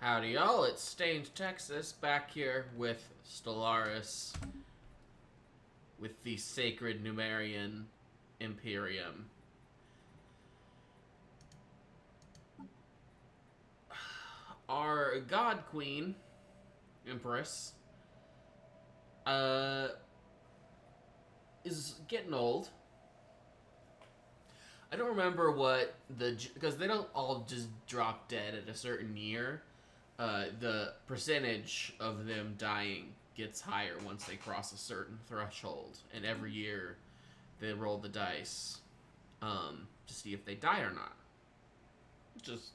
Howdy y'all, it's Stained Texas back here with Stellaris with the sacred Numerian Imperium. Our God Queen, Empress, is getting old. I don't remember what because they don't all just drop dead at a certain year. The percentage of them dying gets higher once they cross a certain threshold, and every year they roll the dice to see if they die or not. Just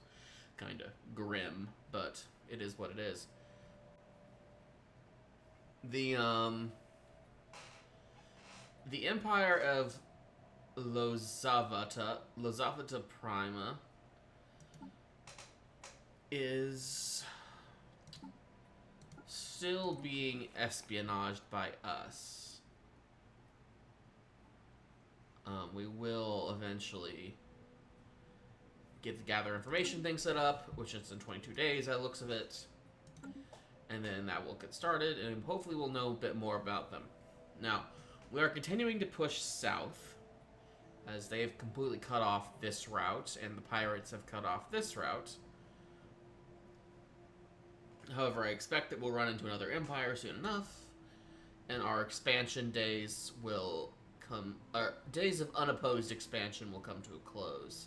kind of grim, but it is what it is. The Empire of Lozavata Prima is still being espionaged by us. We will eventually get the gather information thing set up, which is in 22 days, that looks of it. And then that will get started, and hopefully we'll know a bit more about them. Now, we are continuing to push south, as they have completely cut off this route, and the pirates have cut off this route. However, I expect that we'll run into another empire soon enough, and our expansion days will come... Our days of unopposed expansion will come to a close.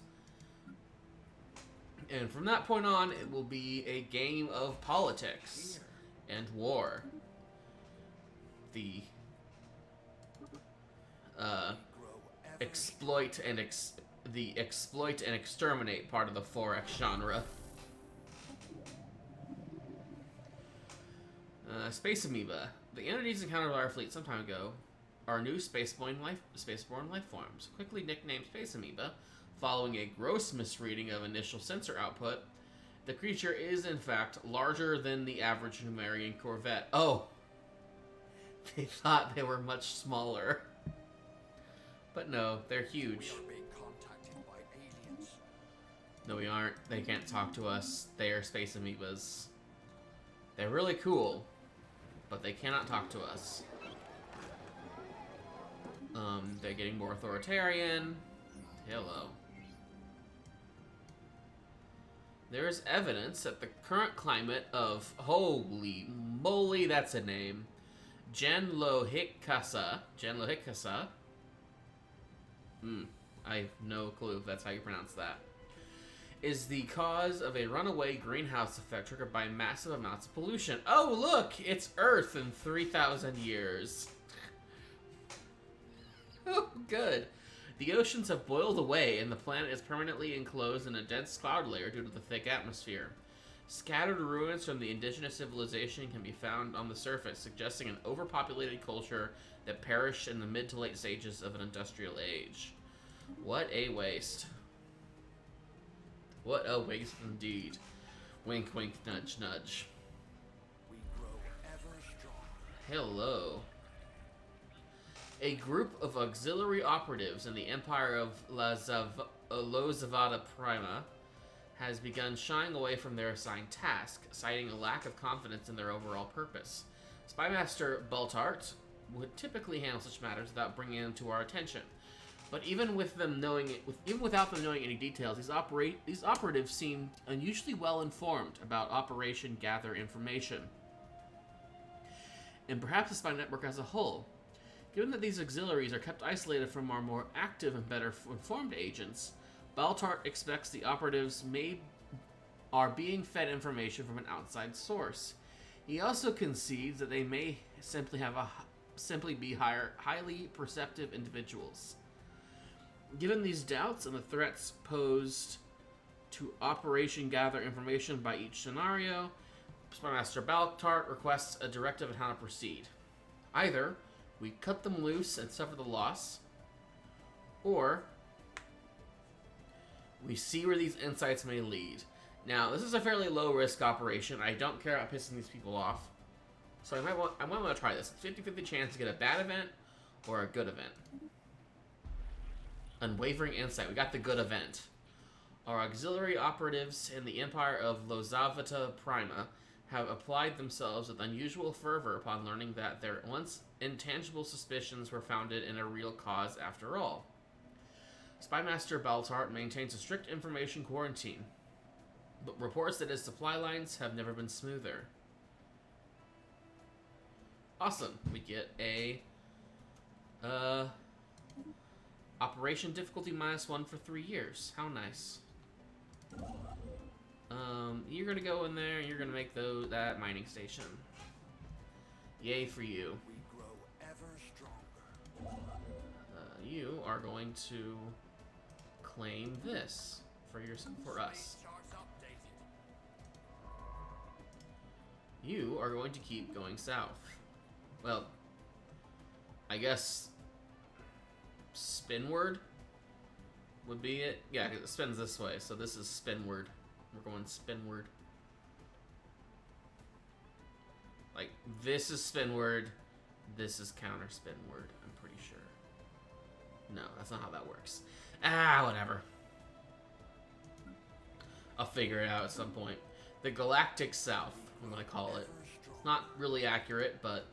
And from that point on, it will be a game of politics and war. The exploit and exterminate part of the 4X genre. Space Amoeba. The entities encountered by our fleet some time ago are new spaceborne life forms. Quickly nicknamed Space Amoeba, following a gross misreading of initial sensor output, the creature is in fact larger than the average Numerian corvette. Oh! They thought they were much smaller. But no, they're huge. We are being contacted by aliens. No, we aren't. They can't talk to us. They are Space Amoebas. They're really cool, but they cannot talk to us. They're getting more authoritarian. Hello. There is evidence that the current climate of, holy moly, that's a name, Genlohikasa. I have no clue if that's how you pronounce that. Is the cause of a runaway greenhouse effect triggered by massive amounts of pollution. Oh, look! It's Earth in 3,000 years. Oh, good. The oceans have boiled away, and the planet is permanently enclosed in a dense cloud layer due to the thick atmosphere. Scattered ruins from the indigenous civilization can be found on the surface, suggesting an overpopulated culture that perished in the mid to late stages of an industrial age. What a waste. What a waste indeed. Wink, wink, nudge, nudge. We grow ever stronger. Hello. A group of auxiliary operatives in the Empire of Lozavata Prima has begun shying away from their assigned task, citing a lack of confidence in their overall purpose. Spymaster Baltart would typically handle such matters without bringing them to our attention. But even without them knowing any details, these operatives seem unusually well informed about Operation Gather Information, and perhaps the spy network as a whole. Given that these auxiliaries are kept isolated from our more active and better informed agents, Baltart expects the operatives are being fed information from an outside source. He also concedes that they may simply be highly perceptive individuals. Given these doubts and the threats posed to Operation Gather Information by each scenario, Spymaster Baltart requests a directive on how to proceed. Either we cut them loose and suffer the loss, or we see where these insights may lead. Now, this is a fairly low-risk operation. I don't care about pissing these people off, so I might want to try this. 50-50 chance to get a bad event or a good event. Unwavering insight. We got the good event. Our auxiliary operatives in the Empire of Lozavata Prima have applied themselves with unusual fervor upon learning that their once intangible suspicions were founded in a real cause after all. Spymaster Baltart maintains a strict information quarantine, but reports that his supply lines have never been smoother. Awesome. We get a operation difficulty -1 for 3 years. How nice. You're gonna go in there and you're gonna make that mining station. Yay for you. We grow ever stronger. You are going to claim this for us. Charts updated. You are going to keep going south. Well, I guess spinward would be it. Yeah, 'cause it spins this way, so this is spinward. We're going spinward. Like, this is spinward, this is counter spinward, I'm pretty sure. No, that's not how that works. Whatever. I'll figure it out at some point. The Galactic South, I'm gonna call it. It's not really accurate, but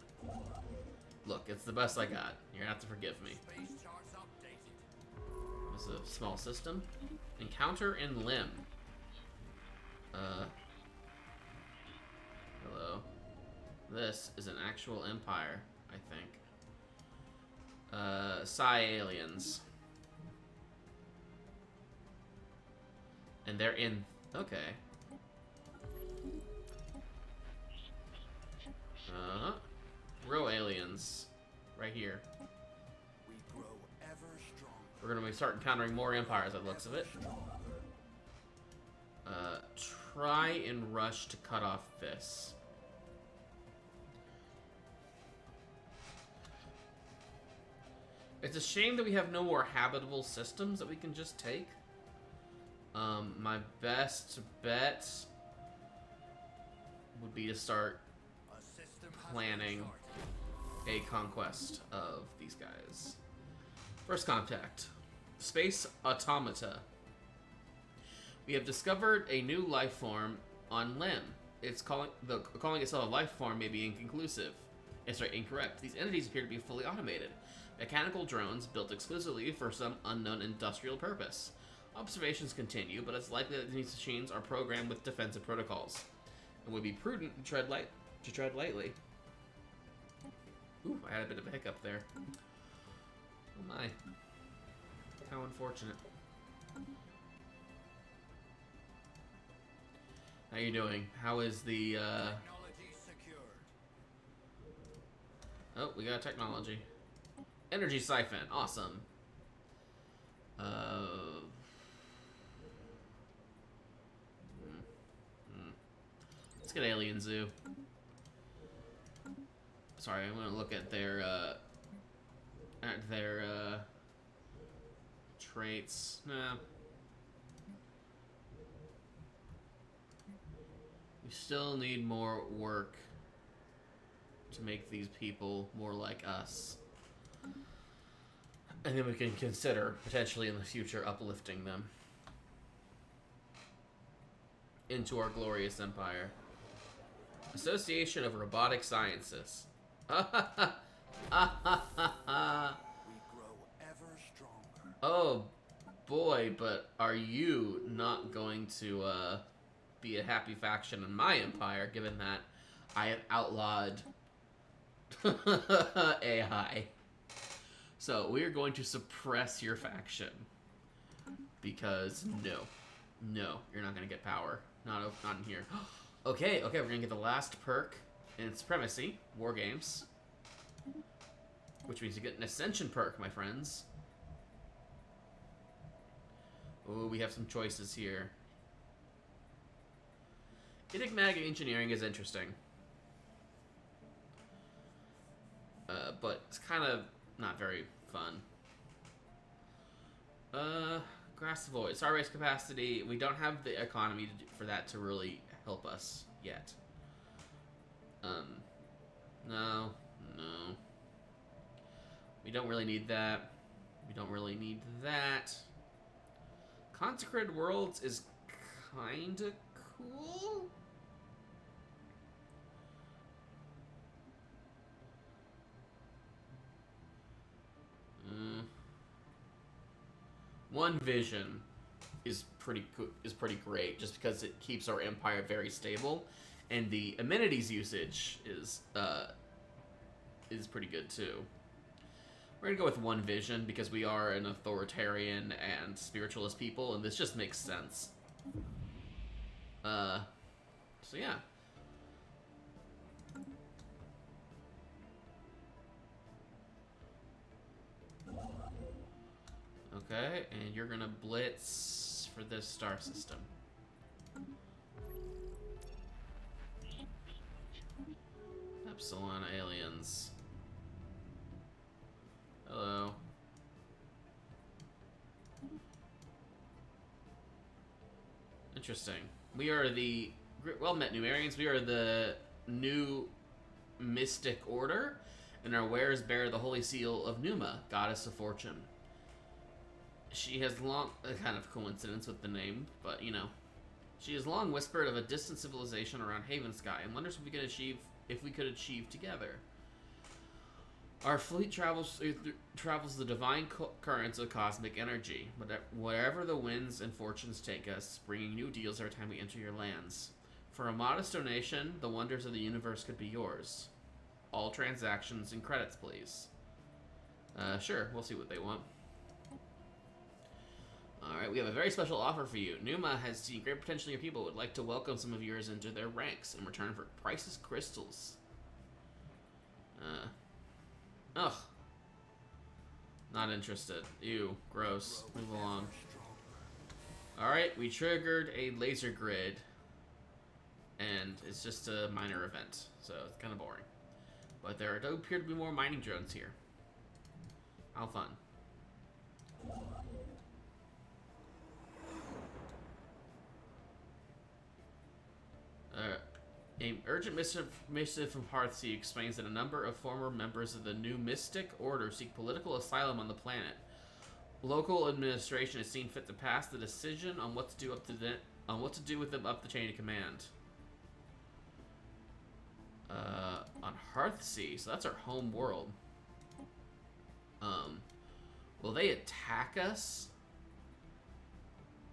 look, it's the best I got. You're gonna have to forgive me. Space charts updated. It's a small system. Encounter in Limb. Hello. This is an actual empire, I think. Psi aliens. And they're in... Okay. Real aliens. Right here. We grow ever stronger. We're gonna be start encountering more empires, at the looks of it. Try and rush to cut off this. It's a shame that we have no more habitable systems that we can just take. My best bet would be to start A system has planning been started. a conquest of these guys. First contact. Space Automata. We have discovered a new life form on Lim. It's calling itself a life form may be inconclusive. Incorrect. These entities appear to be fully automated. Mechanical drones built exclusively for some unknown industrial purpose. Observations continue, but it's likely that these machines are programmed with defensive protocols. It would be prudent to tread lightly. Ooh, I had a bit of a hiccup there. Oh my. How unfortunate. How you doing? How is the, Technology secured. Oh, we got technology. Energy siphon. Awesome. Let's get Alien Zoo. Sorry, I'm gonna look at their traits. Nah. We still need more work to make these people more like us. And then we can consider, potentially in the future, uplifting them into our glorious empire. Association of Robotic Sciences. We grow ever stronger. Oh boy, but are you not going to be a happy faction in my empire, given that I have outlawed AI. So we are going to suppress your faction. Because no, you're not going to get power. Not in here. Okay, we're going to get the last perk in Supremacy, War Games. Which means you get an Ascension perk, my friends. Ooh, we have some choices here. Enigmatic Engineering is interesting. But it's kind of not very fun. Grass Void. Star Race Capacity. We don't have the economy for that to really help us yet. No. We don't really need that. We don't really need that. Consecrated Worlds is kinda cool. One Vision is pretty great just because it keeps our empire very stable, and the amenities usage is pretty good too. We're gonna go with One Vision because we are an authoritarian and spiritualist people, and this just makes sense. So yeah. Okay, and you're gonna blitz for this star system. Epsilon aliens. Hello. Interesting. We are the well met Numerians. We are the new mystic order, and our wares bear the holy seal of Numa, goddess of fortune. She has long, a kind of coincidence with the name, but you know, she has long whispered of a distant civilization around Haven Sky and wonders if we could achieve together. Our fleet travels the divine currents of cosmic energy, wherever the winds and fortunes take us, bringing new deals every time we enter your lands. For a modest donation, the wonders of the universe could be yours. All transactions and credits, please. Sure, we'll see what they want. Alright, we have a very special offer for you. Numa has seen great potential in your people, would like to welcome some of yours into their ranks in return for priceless crystals. Ugh. Not interested. Ew, gross. Move along. Alright, we triggered a laser grid, and it's just a minor event, so it's kind of boring. But there do appear to be more mining drones here. How fun. An urgent missive from Hearthsea explains that a number of former members of the new Mystic Order seek political asylum on the planet. Local administration has seen fit to pass the decision on what to do with them up the chain of command. On Hearthsea, so that's our home world. Will they attack us?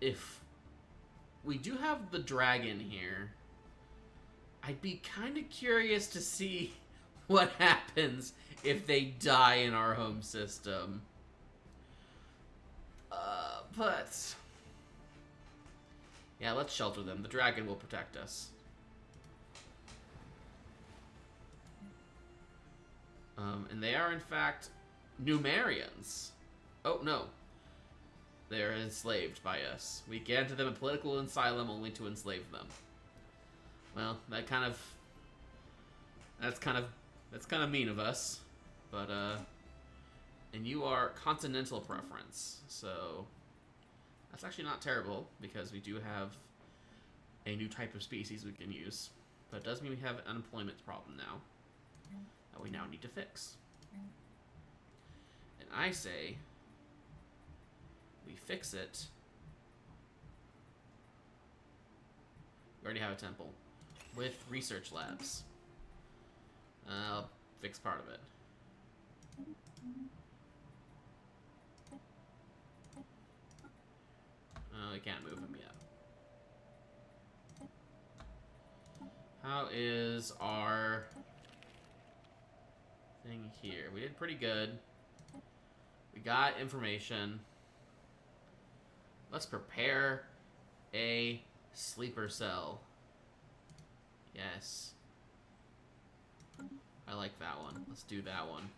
If we do have the dragon here, I'd be kind of curious to see what happens if they die in our home system. But yeah, let's shelter them. The dragon will protect us. And they are in fact Numerians. Oh no. They're enslaved by us. We granted them a political asylum only to enslave them. Well, that's kind of mean of us, but and you are continental preference, so that's actually not terrible because we do have a new type of species we can use, but it does mean we have an unemployment problem now that we now need to fix. And I say we fix it. We already have a temple with research labs. I'll fix part of it. We can't move him yet. How is our thing here? We did pretty good. We got information. Let's prepare a sleeper cell. Yes. I like that one. Let's do that one.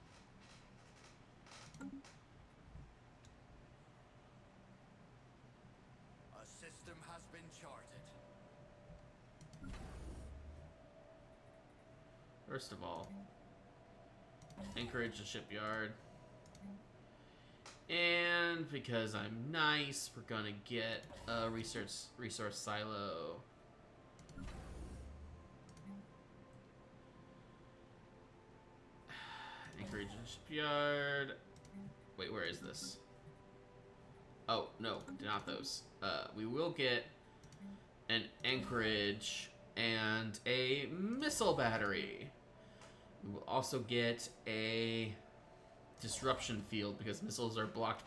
A system has been charted. First of all, anchorage the shipyard. And because I'm nice, we're gonna get a resource silo. Anchorage and shipyard. Wait, where is this? Oh, no, not those. We will get an anchorage and a missile battery. We will also get a disruption field because missiles are blocked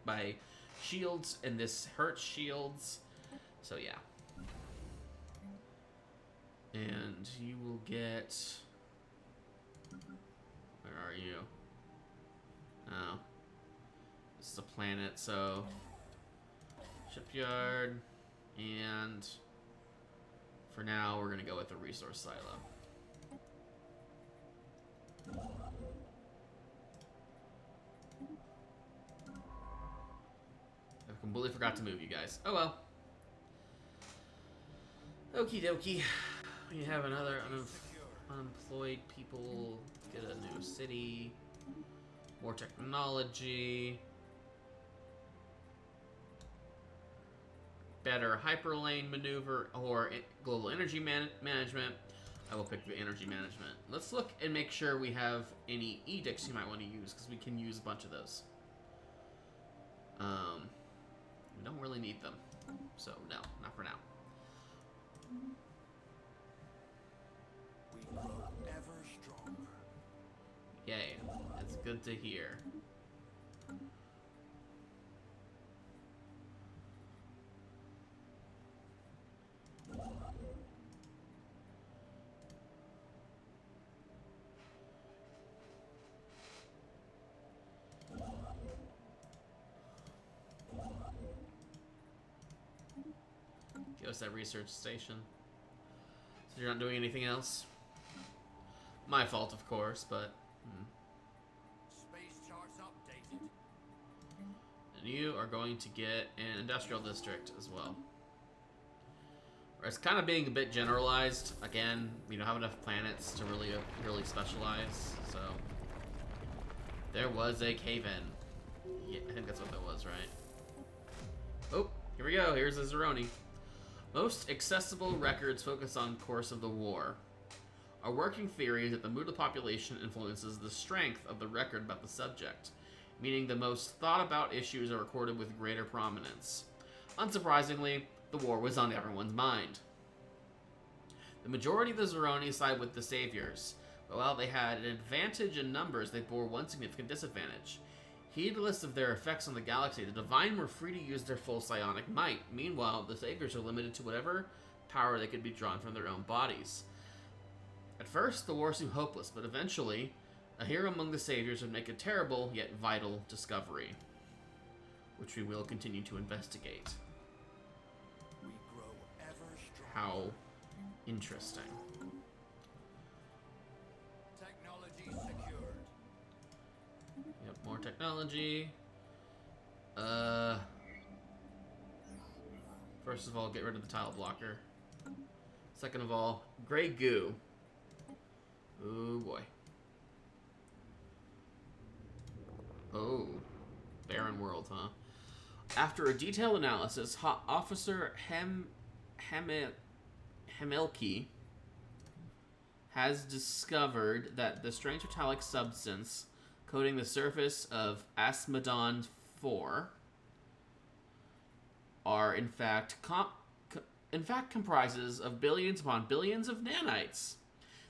by shields, and this hurts shields. So yeah. And you will get... Where are you? Oh. This is a planet, so... Shipyard. And... For now, we're gonna go with the resource silo. I completely forgot to move you guys. Oh well. Okie dokie. We have another unemployed people. Get a new city. More technology. Better hyperlane maneuver or global energy management. I will pick the energy management. Let's look and make sure we have any edicts you might want to use, because we can use a bunch of those. We don't really need them, so no, not for now. We grow ever stronger. Yay, it's good to hear. Give us that research station. So you're not doing anything else? My fault, of course, but... Space charts updated. And you are going to get an industrial district as well. It's kind of being a bit generalized. Again, we don't have enough planets to really specialize, so... There was a cave-in. Yeah, I think that's what that was, right? Oh, here we go. Here's a Zeroni. Most accessible records focus on course of the war. Our working theory is that the mood of the population influences the strength of the record about the subject, meaning the most thought-about issues are recorded with greater prominence. Unsurprisingly, the war was on everyone's mind. The majority of the Zeroni side with the Saviors, but while they had an advantage in numbers, they bore one significant disadvantage. Heedless of their effects on the galaxy, the Divine were free to use their full psionic might. Meanwhile, the Saviors are limited to whatever power they could be drawn from their own bodies. At first, the war seemed hopeless, but eventually, a hero among the Saviors would make a terrible yet vital discovery, which we will continue to investigate. We grow ever stronger. How interesting. Technology secured. Yep, more technology. First of all, get rid of the tile blocker. Second of all, gray goo. Oh boy. Oh, barren world, huh? After a detailed analysis, Officer Hemelke has discovered that the strange metallic substance coating the surface of Asmodon 4 are in fact comprises of billions upon billions of nanites.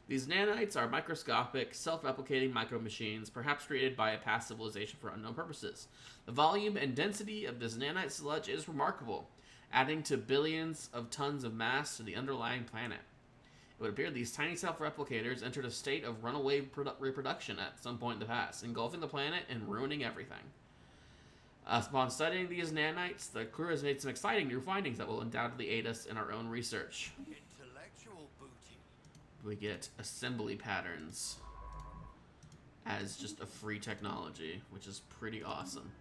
These nanites are microscopic, self-replicating micro-machines, perhaps created by a past civilization for unknown purposes. The volume and density of this nanite sludge is remarkable, adding to billions of tons of mass to the underlying planet. It would appear these tiny self-replicators entered a state of runaway reproduction at some point in the past, engulfing the planet and ruining everything. Upon studying these nanites, the crew has made some exciting new findings that will undoubtedly aid us in our own research. Intellectual booty. We get assembly patterns as just a free technology, which is pretty awesome.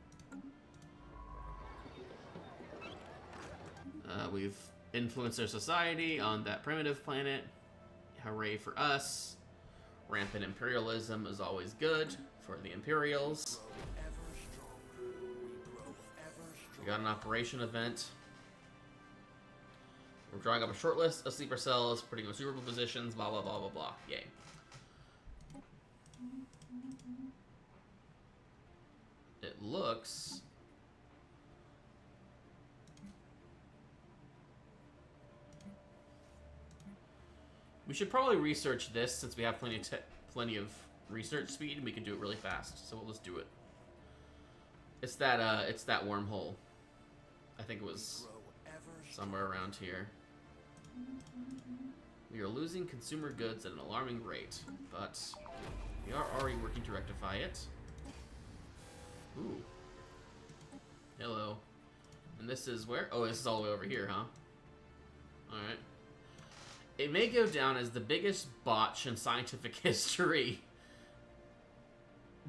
We've influenced their society on that primitive planet. Hooray for us. Rampant imperialism is always good for the Imperials. We got an operation event. We're drawing up a short list of sleeper cells, putting them in suitable positions, blah, blah, blah, blah, blah. Yay. It looks We should probably research this since we have plenty of research speed and we can do it really fast. So let's do it. It's that wormhole. I think it was Grow ever somewhere around here. We are losing consumer goods at an alarming rate, but we are already working to rectify it. Ooh. Hello. And this is where? Oh, this is all the way over here, huh? Alright. It may go down as the biggest botch in scientific history.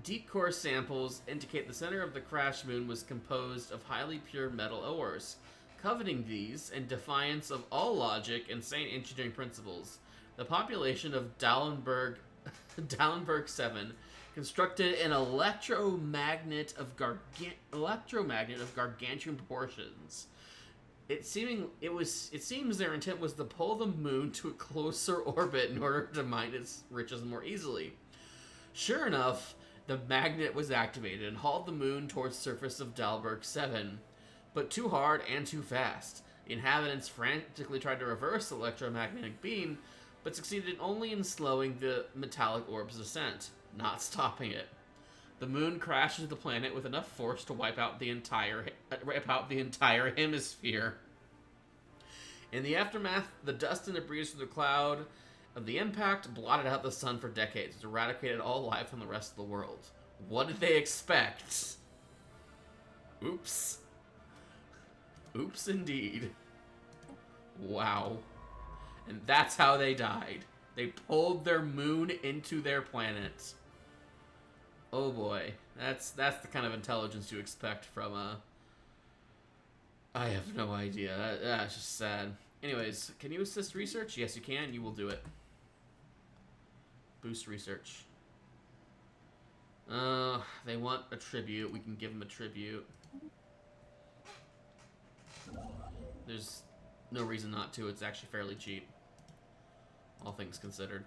Deep core samples indicate the center of the crash moon was composed of highly pure metal ores. Coveting these, in defiance of all logic and sane engineering principles, the population of Dallenberg 7 constructed an electromagnet of gargantuan proportions. It seems their intent was to pull the moon to a closer orbit in order to mine its riches more easily. Sure enough, the magnet was activated and hauled the moon towards the surface of Dallenberg 7. But too hard and too fast. The inhabitants frantically tried to reverse the electromagnetic beam, but succeeded only in slowing the metallic orb's ascent, not stopping it. The moon crashed into the planet with enough force to wipe out the entire hemisphere. In the aftermath, the dust and debris from the cloud of the impact blotted out the sun for decades, and eradicated all life from the rest of the world. What did they expect? Oops. Oops, indeed. Wow. And that's how they died. They pulled their moon into their planet. Oh boy. That's the kind of intelligence you expect from I have no idea. That's just sad. Anyways, can you assist research? Yes, you can. You will do it. Boost research. They want a tribute. We can give them a tribute. There's no reason not to. It's actually fairly cheap. All things considered.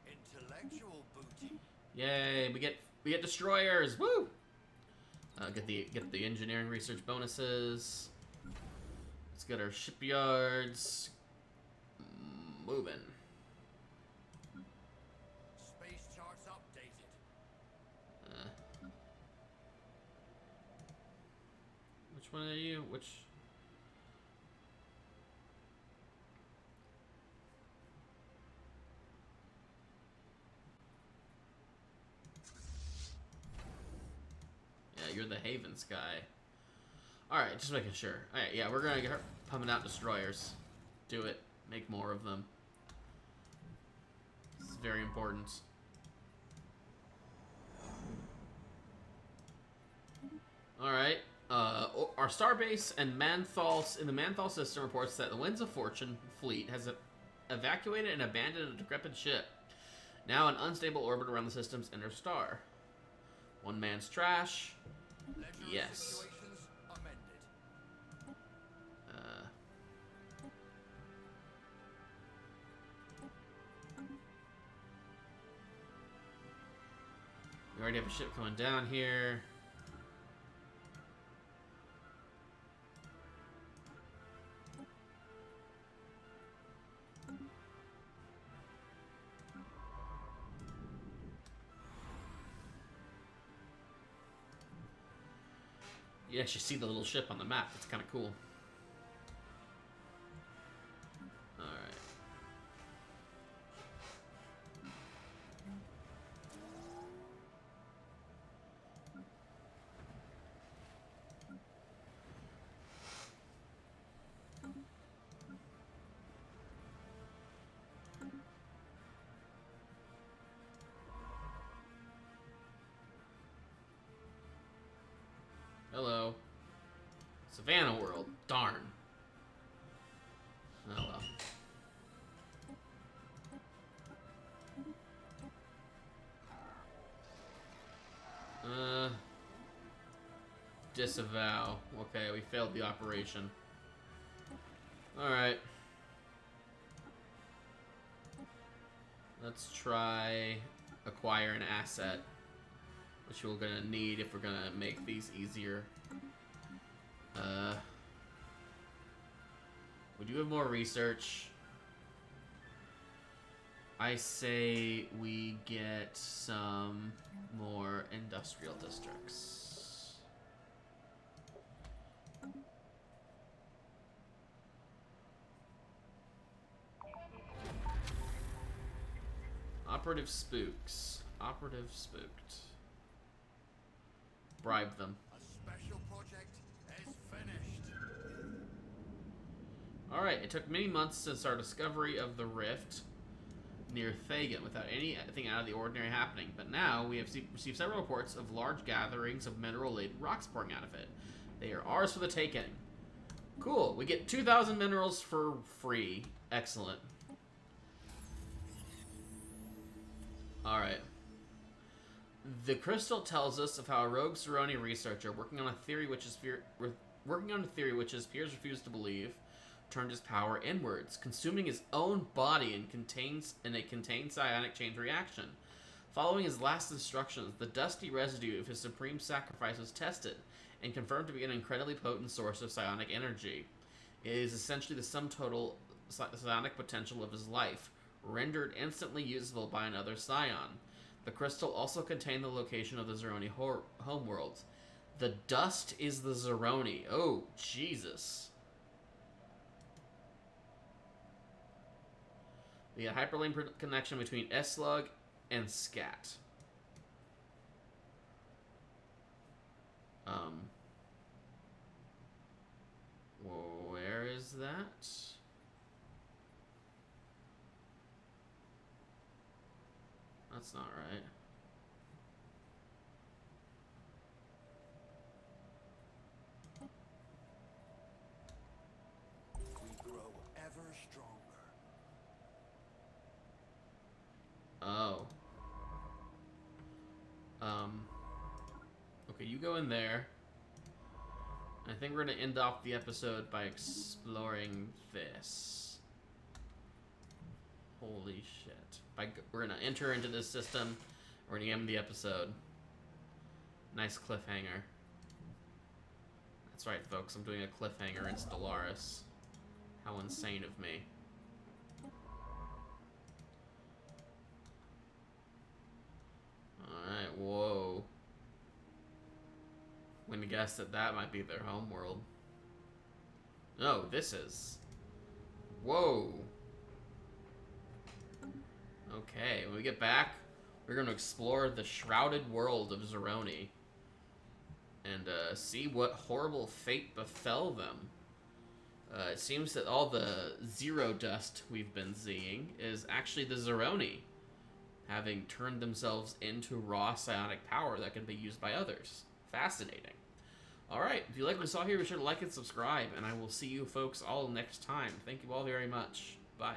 intellectual booty. Yay, we get destroyers. Woo! Get the engineering research bonuses. Let's get our shipyards moving. Space charts updated. Which one are you? Which? Yeah, you're the Havens guy. Alright, just making sure. Alright, yeah, we're gonna get pumping out destroyers. Do it. Make more of them. This is very important. Alright. Our starbase and Manthal in the Manthal system reports that the Winds of Fortune fleet has evacuated and abandoned a decrepit ship. Now an unstable orbit around the system's inner star. One man's trash. Ledger Yes. simulations amended. We already have a ship coming down here. You actually see the little ship on the map. It's kind of cool. Alright. Hello. Savannah World. Darn. Oh well. Disavow. Okay, we failed the operation. Alright. Let's try acquire an asset, which we're gonna need if we're gonna make these easier. We do have more research. I say we get some more industrial districts. Operative spooks. Operative spooked. Bribe them. A special project is finished. Alright, it took many months since our discovery of the rift near Thagan without anything out of the ordinary happening, but now we have received several reports of large gatherings of mineral-laden rocks pouring out of it. They are ours for the taking. Cool, we get 2,000 minerals for free. Excellent. Alright. The crystal tells us of how a rogue Zeroni researcher working on a theory which Piers refused to believe turned his power inwards, consuming his own body in a contained psionic chain reaction. Following his last instructions, the dusty residue of his supreme sacrifice was tested and confirmed to be an incredibly potent source of psionic energy. It is essentially the sum total psionic potential of his life, rendered instantly usable by another scion. The crystal also contained the location of the Zeroni homeworld. The dust is the Zeroni. Oh, Jesus. We got hyperlink connection between S-Slug and Scat. Where is that? That's not right. We grow ever stronger. Oh. Okay, you go in there. I think we're gonna end off the episode by exploring this. Holy shit. We're gonna enter into this system. We're gonna end the episode. Nice cliffhanger. That's right, folks. I'm doing a cliffhanger in Stellaris. How insane of me. Alright, whoa. I'm gonna guess that that might be their homeworld. No, this is. Whoa. Okay, when we get back, we're gonna explore the shrouded world of Zeroni. And see what horrible fate befell them. It seems that all the zero dust we've been seeing is actually the Zeroni, having turned themselves into raw psionic power that can be used by others. Fascinating. Alright, if you like what we saw here, be sure to like and subscribe, and I will see you folks all next time. Thank you all very much. Bye.